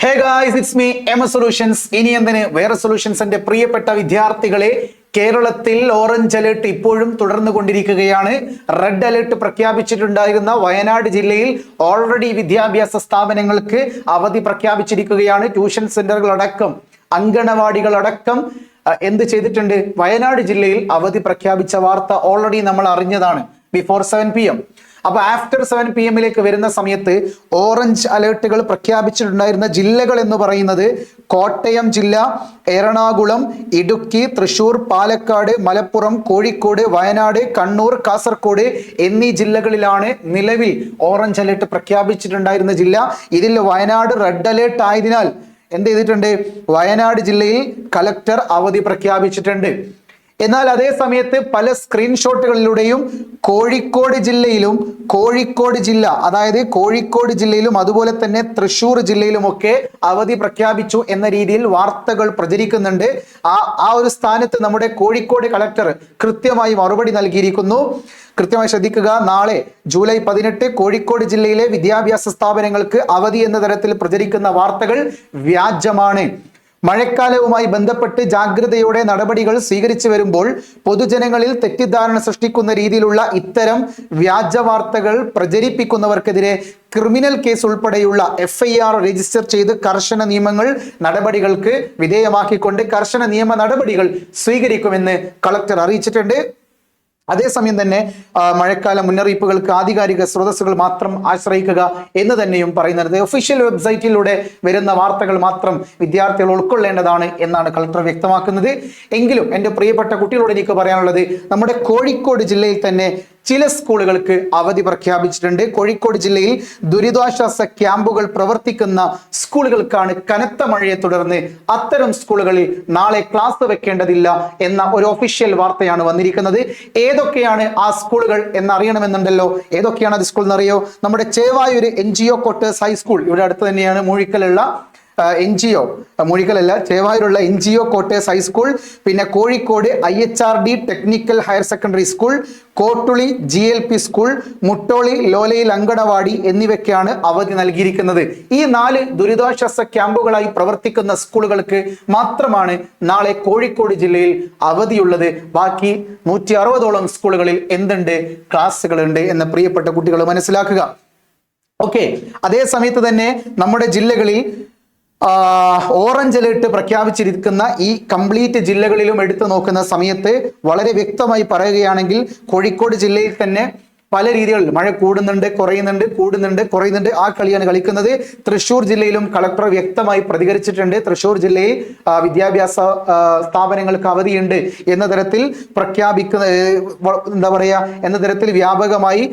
Hey guys, it's me MS solutions. ഇനി എന്തിന് വേറെ സൊല്യൂഷൻസ്. എന്റെ പ്രിയപ്പെട്ട വിദ്യാർത്ഥികളെ, കേരളത്തിൽ ഓറഞ്ച് അലേർട്ട് ഇപ്പോഴും തുടർന്നു കൊണ്ടിരിക്കുകയാണ്. റെഡ് അലേർട്ട് പ്രഖ്യാപിച്ചിട്ടുണ്ടായിരുന്ന വയനാട് ജില്ലയിൽ ഓൾറെഡി വിദ്യാഭ്യാസ സ്ഥാപനങ്ങൾക്ക് അവധി പ്രഖ്യാപിച്ചിരിക്കുകയാണ്. ട്യൂഷൻ സെന്ററുകളടക്കം അങ്കണവാടികളടക്കം എന്ത് ചെയ്തിട്ടുണ്ട്? വയനാട് ജില്ലയിൽ അവധി പ്രഖ്യാപിച്ച വാർത്ത ഓൾറെഡി നമ്മൾ അറിഞ്ഞതാണ് ബിഫോർ 7 PM. അപ്പൊ ആഫ്റ്റർ 7 PM വരുന്ന സമയത്ത് ഓറഞ്ച് അലേർട്ടുകൾ പ്രഖ്യാപിച്ചിട്ടുണ്ടായിരുന്ന ജില്ലകൾ എന്ന് പറയുന്നത് കോട്ടയം ജില്ല, എറണാകുളം, ഇടുക്കി, തൃശൂർ, പാലക്കാട്, മലപ്പുറം, കോഴിക്കോട്, വയനാട്, കണ്ണൂർ, കാസർഗോഡ് എന്നീ ജില്ലകളിലാണ് നിലവിൽ ഓറഞ്ച് അലേർട്ട് പ്രഖ്യാപിച്ചിട്ടുണ്ടായിരുന്ന ജില്ല. ഇതിൽ വയനാട് റെഡ് അലേർട്ട് ആയതിനാൽ എന്ത് ചെയ്തിട്ടുണ്ട്? വയനാട് ജില്ലയിൽ കലക്ടർ അവധി പ്രഖ്യാപിച്ചിട്ടുണ്ട്. എന്നാൽ അതേ സമയത്ത് പല സ്ക്രീൻഷോട്ടുകളിലൂടെയും കോഴിക്കോട് ജില്ലയിലും അതുപോലെ തന്നെ തൃശ്ശൂർ ജില്ലയിലുമൊക്കെ അവധി പ്രഖ്യാപിച്ചു എന്ന രീതിയിൽ വാർത്തകൾ പ്രചരിക്കുന്നുണ്ട്. ആ ഒരു സ്ഥാനത്ത് നമ്മുടെ കോഴിക്കോട് കളക്ടർ കൃത്യമായി മറുപടി നൽകിയിരിക്കുന്നു. കൃത്യമായി ശ്രദ്ധിക്കുക. നാളെ ജൂലൈ 18 കോഴിക്കോട് ജില്ലയിലെ വിദ്യാഭ്യാസ സ്ഥാപനങ്ങൾക്ക് അവധി എന്ന തരത്തിൽ പ്രചരിക്കുന്ന വാർത്തകൾ വ്യാജമാണ്. മഴക്കാലവുമായി ബന്ധപ്പെട്ട് ജാഗ്രതയോടെ നടപടികൾ സ്വീകരിച്ചു വരുമ്പോൾ പൊതുജനങ്ങളിൽ തെറ്റിദ്ധാരണ സൃഷ്ടിക്കുന്ന രീതിയിലുള്ള ഇത്തരം വ്യാജ വാർത്തകൾ പ്രചരിപ്പിക്കുന്നവർക്കെതിരെ ക്രിമിനൽ കേസ് ഉൾപ്പെടെയുള്ള FIR രജിസ്റ്റർ ചെയ്ത് കർശന നടപടികൾക്ക് വിധേയമാക്കിക്കൊണ്ട് കർശന നിയമ നടപടികൾ സ്വീകരിക്കുമെന്ന് കളക്ടർ അറിയിച്ചിട്ടുണ്ട്. അതേസമയം തന്നെ മഴക്കാല മുന്നറിയിപ്പുകൾക്ക് ആധികാരിക സ്രോതസ്സുകൾ മാത്രം ആശ്രയിക്കുക എന്ന് തന്നെയും പറയുന്നത്. ഒഫീഷ്യൽ വെബ്സൈറ്റിലൂടെ വരുന്ന വാർത്തകൾ മാത്രം വിദ്യാർത്ഥികൾ ഉൾക്കൊള്ളേണ്ടതാണ് എന്നാണ് കളക്ടർ വ്യക്തമാക്കുന്നത്. എങ്കിലും എൻ്റെ പ്രിയപ്പെട്ട കുട്ടികളോട് എനിക്ക് പറയാനുള്ളത്, നമ്മുടെ കോഴിക്കോട് ജില്ലയിൽ തന്നെ ചില സ്കൂളുകൾക്ക് അവധി പ്രഖ്യാപിച്ചിട്ടുണ്ട്. കോഴിക്കോട് ജില്ലയിൽ ദുരിതാശ്വാസ ക്യാമ്പുകൾ പ്രവർത്തിക്കുന്ന സ്കൂളുകൾക്കാണ് കനത്ത മഴയെ തുടർന്ന് അത്തരം സ്കൂളുകളിൽ നാളെ ക്ലാസ് വെക്കേണ്ടതില്ല എന്ന ഒരു ഒഫീഷ്യൽ വാർത്തയാണ് വന്നിരിക്കുന്നത്. ഏതൊക്കെയാണ് ആ സ്കൂളുകൾ എന്നറിയണമെന്നുണ്ടല്ലോ. ഏതൊക്കെയാണ് അത് സ്കൂൾ എന്നറിയോ? നമ്മുടെ ചേവായൂര് NGO ക്വാർട്ടേഴ്സ് ഹൈസ്കൂൾ, ഇവിടെ അടുത്ത് തന്നെയാണ് മൂഴിക്കലുള്ള ചേവായൂരുള്ള NGO ക്വാർട്ടേഴ്സ് ഹൈസ്കൂൾ, പിന്നെ Kozhikode IHRD technical higher secondary school, Kottooli GLP school, Muttoli ലോലയിൽ അങ്കണവാടി എന്നിവയ്ക്കാണ് അവധി നൽകിയിരിക്കുന്നത്. ഈ 4 ദുരിതാശ്വാസ ക്യാമ്പുകളായി പ്രവർത്തിക്കുന്ന സ്കൂളുകൾക്ക് മാത്രമാണ് നാളെ കോഴിക്കോട് ജില്ലയിൽ അവധിയുള്ളത്. ബാക്കി 160ഓളം സ്കൂളുകളിൽ എന്തുണ്ട്? ക്ലാസ്സുകളുണ്ട് എന്ന് പ്രിയപ്പെട്ട കുട്ടികൾ മനസ്സിലാക്കുക. ഓക്കെ. അതേ സമയത്ത് തന്നെ നമ്മുടെ ജില്ലകളിൽ ഓറഞ്ച് അലേർട്ട് പ്രഖ്യാപിച്ചിരിക്കുന്ന ഈ കംപ്ലീറ്റ് ജില്ലകളിലും എടുത്തു നോക്കുന്ന സമയത്ത് വളരെ വ്യക്തമായി പറയുകയാണെങ്കിൽ കോഴിക്കോട് ജില്ലയിൽ തന്നെ പല രീതികളിൽ മഴ കുറയുന്നുണ്ട്. ആ കളിയാണ് കളിക്കുന്നത്. തൃശ്ശൂർ ജില്ലയിലും കളക്ടർ വ്യക്തമായി പ്രതികരിച്ചിട്ടുണ്ട്. തൃശ്ശൂർ ജില്ലയിൽ വിദ്യാഭ്യാസ സ്ഥാപനങ്ങൾക്ക് അവധിയുണ്ട് എന്ന തരത്തിൽ എന്ന തരത്തിൽ വ്യാപകമായി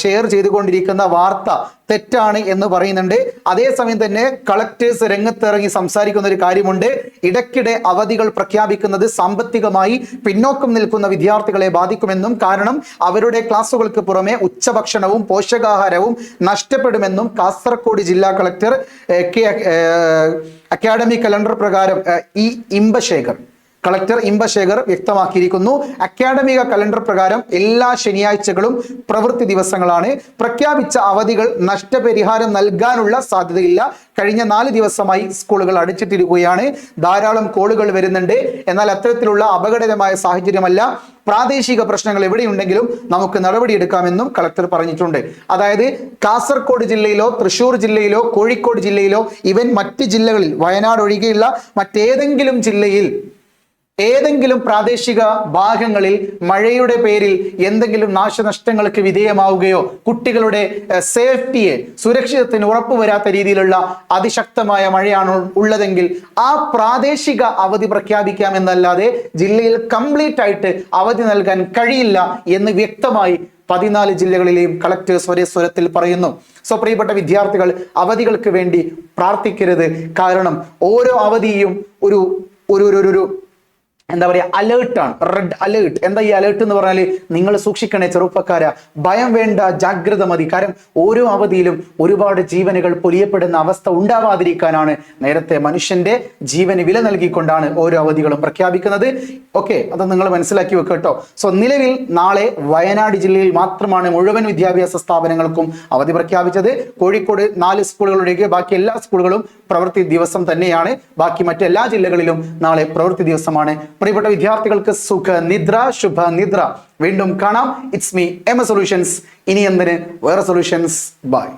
ഷെയർ ചെയ്തുകൊണ്ടിരിക്കുന്ന വാർത്ത തെറ്റാണ് എന്ന് പറയുന്നുണ്ട്. അതേസമയം തന്നെ കളക്ടേഴ്സ് രംഗത്തിറങ്ങി സംസാരിക്കുന്ന ഒരു കാര്യമുണ്ട്. ഇടയ്ക്കിടെ അവധികൾ പ്രഖ്യാപിക്കുന്നത് സാമ്പത്തികമായി പിന്നോക്കം നിൽക്കുന്ന വിദ്യാർത്ഥികളെ ബാധിക്കുമെന്നും, കാരണം അവരുടെ ക്ലാസുകൾക്ക് പുറമെ ഉച്ചഭക്ഷണവും പോഷകാഹാരവും നഷ്ടപ്പെടുമെന്നും കാസർഗോഡ് ജില്ലാ കളക്ടർ അക്കാഡമിക് കലണ്ടർ പ്രകാരം കളക്ടർ ഇമ്പശേഖർ വ്യക്തമാക്കിയിരിക്കുന്നു. അക്കാഡമിക കലണ്ടർ പ്രകാരം എല്ലാ ശനിയാഴ്ചകളും പ്രവൃത്തി ദിവസങ്ങളാണ്. പ്രഖ്യാപിച്ച അവധികൾ നഷ്ടപരിഹാരം നൽകാനുള്ള സാധ്യതയില്ല. കഴിഞ്ഞ 4 ദിവസമായി സ്കൂളുകൾ അടച്ചിട്ടിരിക്കുകയാണ്. ധാരാളം കോളുകൾ വരുന്നുണ്ട്. എന്നാൽ അത്തരത്തിലുള്ള അപകടകരമായ സാഹചര്യമല്ല. പ്രാദേശിക പ്രശ്നങ്ങൾ എവിടെയുണ്ടെങ്കിലും നമുക്ക് നടപടിയെടുക്കാമെന്നും കളക്ടർ പറഞ്ഞിട്ടുണ്ട്. അതായത് കാസർഗോഡ് ജില്ലയിലോ തൃശ്ശൂർ ജില്ലയിലോ കോഴിക്കോട് ജില്ലയിലോ ഇവൻ മറ്റ് ജില്ലകളിൽ, വയനാട് ഒഴികെയുള്ള മറ്റേതെങ്കിലും ജില്ലയിൽ ഏതെങ്കിലും പ്രാദേശിക ഭാഗങ്ങളിൽ മഴയുടെ പേരിൽ എന്തെങ്കിലും നാശനഷ്ടങ്ങൾക്ക് വിധേയമാവുകയോ കുട്ടികളുടെ സേഫ്റ്റിയെ, സുരക്ഷിതത്വത്തിന് ഉറപ്പുവരാത്ത രീതിയിലുള്ള അതിശക്തമായ മഴയാണ് ഉള്ളതെങ്കിൽ ആ പ്രാദേശിക അവധി പ്രഖ്യാപിക്കാമെന്നല്ലാതെ ജില്ലയിൽ കംപ്ലീറ്റ് ആയിട്ട് അവധി നൽകാൻ കഴിയില്ല എന്ന് വ്യക്തമായി 14 ജില്ലകളിലെയും കളക്ടേഴ്സ് ഒരേ സ്വരത്തിൽ പറയുന്നു. സോ പ്രിയപ്പെട്ട വിദ്യാർത്ഥികൾ, അവധികൾക്ക് വേണ്ടി പ്രാർത്ഥിക്കരുത്. കാരണം ഓരോ അവധിയും ഒരു എന്താ പറയാ, അലേർട്ടാണ്, റെഡ് അലേർട്ട്. എന്താ ഈ അലേർട്ട് എന്ന് പറഞ്ഞാൽ, നിങ്ങൾ സൂക്ഷിക്കണേ ചെറുപ്പക്കാരാ, ഭയം വേണ്ട, ജാഗ്രത മതി. കാരണം ഓരോ അവധിയിലും ഒരുപാട് ജീവനുകൾ പൊലിയപ്പെടുന്ന അവസ്ഥ ഉണ്ടാവാതിരിക്കാനാണ് നേരത്തെ മനുഷ്യന്റെ ജീവന് വില നൽകിക്കൊണ്ടാണ് ഓരോ അവധികളും പ്രഖ്യാപിക്കുന്നത്. ഓക്കെ, അത് നിങ്ങൾ മനസ്സിലാക്കി വെക്കുക കേട്ടോ. സോ നിലവിൽ നാളെ വയനാട് ജില്ലയിൽ മാത്രമാണ് മുഴുവൻ വിദ്യാഭ്യാസ സ്ഥാപനങ്ങൾക്കും അവധി പ്രഖ്യാപിച്ചത്. കോഴിക്കോട് 4 സ്കൂളുകളൊഴികെ ബാക്കി എല്ലാ സ്കൂളുകളും പ്രവൃത്തി ദിവസം തന്നെയാണ്. ബാക്കി മറ്റെല്ലാ ജില്ലകളിലും നാളെ പ്രവൃത്തി ദിവസമാണ്. പ്രിയപ്പെട്ട വിദ്യാർത്ഥികൾക്ക് സുഖ നിദ്ര, ശുഭ നിദ്ര. വീണ്ടും കാണാം. It's me M A solutions. ഇനി എന്തിന് വേറെ സൊല്യൂഷൻസ്. ബൈ.